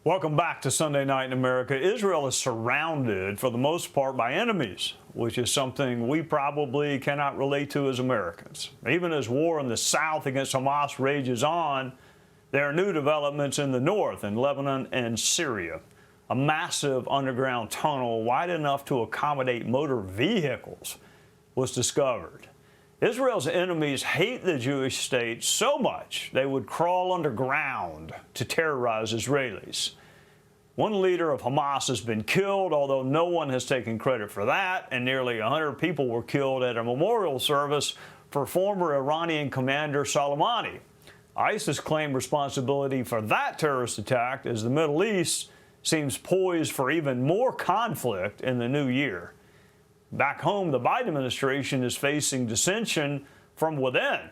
Welcome back to Sunday Night in America. Israel is surrounded, for the most part, by enemies, which is something we probably cannot relate to as Americans. Even as war in the south against Hamas rages on, there are new developments in the north, in Lebanon and Syria. A massive underground tunnel wide enough to accommodate motor vehicles was discovered. Israel's enemies hate the Jewish state so much they would crawl underground to terrorize Israelis. One leader of Hamas has been killed, although no one has taken credit for that, and nearly 100 people were killed at a memorial service for former Iranian commander Soleimani. ISIS claimed responsibility for that terrorist attack as the Middle East seems poised for even more conflict in the new year. Back home, the Biden administration is facing dissension from within.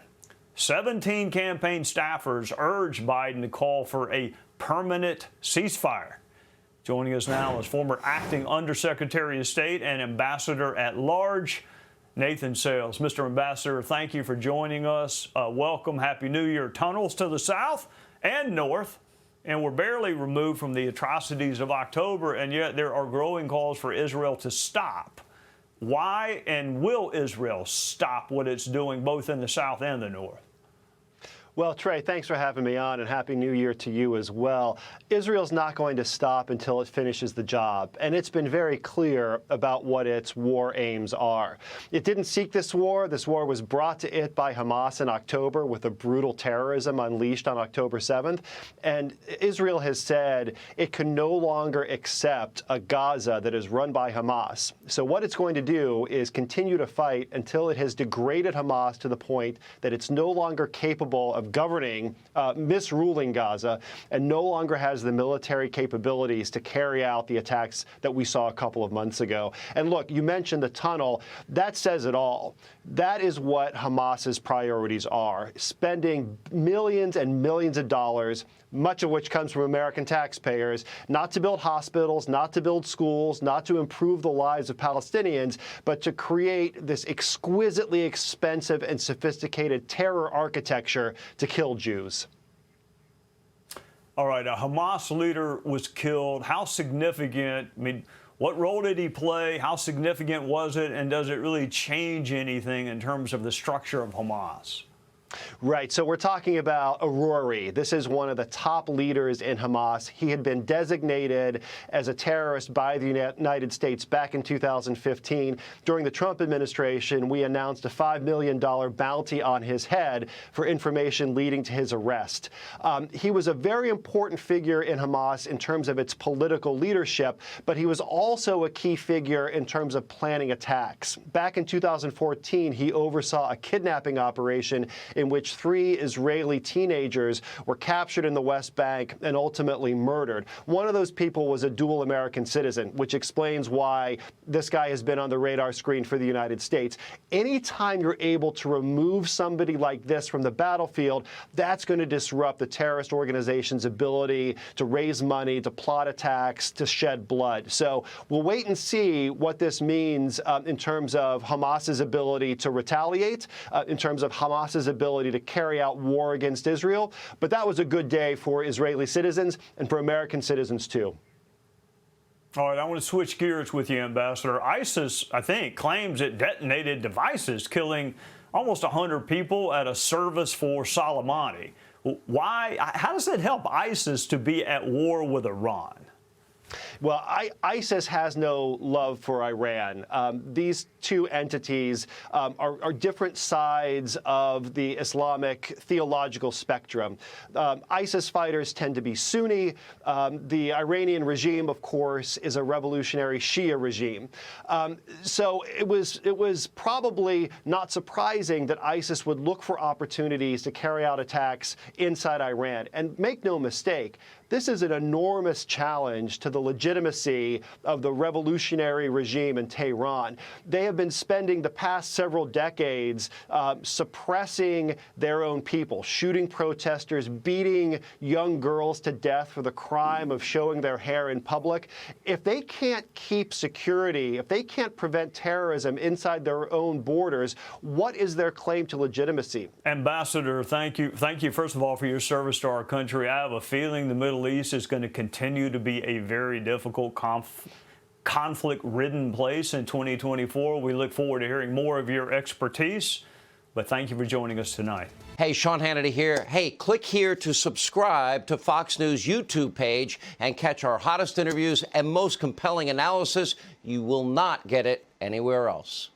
17 campaign staffers urged Biden to call for a permanent ceasefire. Joining us now is former acting Undersecretary of State and Ambassador at Large, Nathan Sales. Mr. Ambassador, thank you for joining us. Welcome. Happy New Year. Tunnels to the south and north, and we're barely removed from the atrocities of October, and yet there are growing calls for Israel to stop. Why and will Israel stop what it's doing both in the south and the north? Well, Trey, thanks for having me on, and Happy New Year to you as well. Israel's not going to stop until it finishes the job, and it's been very clear about what its war aims are. It didn't seek this war. This war was brought to it by Hamas in October with the brutal terrorism unleashed on October 7th, and Israel has said it can no longer accept a Gaza that is run by Hamas. So what it's going to do is continue to fight until it has degraded Hamas to the point that it's no longer capable of governing, misruling Gaza, and no longer has the military capabilities to carry out the attacks that we saw a couple of months ago. And look, you mentioned the tunnel. That says it all. That is what Hamas's priorities are, spending millions and millions of dollars, much of which comes from American taxpayers, not to build hospitals, not to build schools, not to improve the lives of Palestinians, but to create this exquisitely expensive and sophisticated terror architecture to kill Jews. All right, a Hamas leader was killed. How significant, what role did he play? How significant was it? And does it really change anything in terms of the structure of Hamas? Right. So we're talking about al-Arouri. This is one of the top leaders in Hamas. He had been designated as a terrorist by the United States back in 2015. During the Trump administration, we announced a $5 million bounty on his head for information leading to his arrest. He was a very important figure in Hamas in terms of its political leadership, but he was also a key figure in terms of planning attacks. Back in 2014, he oversaw a kidnapping operation in which 3 Israeli teenagers were captured in the West Bank and ultimately murdered. One of those people was a dual American citizen, which explains why this guy has been on the radar screen for the United States. Anytime you're able to remove somebody like this from the battlefield, that's going to disrupt the terrorist organization's ability to raise money, to plot attacks, to shed blood. So we'll wait and see what this means in terms of Hamas's ability to retaliate, in terms of Hamas's ability to carry out war against Israel. But that was a good day for Israeli citizens and for American citizens, too. All right, I want to switch gears with you, Ambassador. ISIS, I think, claims it detonated devices, killing almost 100 people at a service for Soleimani. Why? How does that help ISIS to be at war with Iran? Well, ISIS has no love for Iran. These two entities are different sides of the Islamic theological spectrum. ISIS fighters tend to be Sunni. The Iranian regime, of course, is a revolutionary Shia regime. So it was probably not surprising that ISIS would look for opportunities to carry out attacks inside Iran. And make no mistake, this is an enormous challenge to the legitimacy of the revolutionary regime in Tehran. They have been spending the past several decades suppressing their own people, shooting protesters, beating young girls to death for the crime of showing their hair in public. If they can't keep security, if they can't prevent terrorism inside their own borders, what is their claim to legitimacy? Ambassador, thank you. Thank you, first of all, for your service to our country. I have a feeling the Middle East is going to continue to be a very difficult conflict-ridden place in 2024. We look forward to hearing more of your expertise, but thank you for joining us tonight. Hey, Sean Hannity here. Hey, click here to subscribe to Fox News YouTube page and catch our hottest interviews and most compelling analysis. You will not get it anywhere else.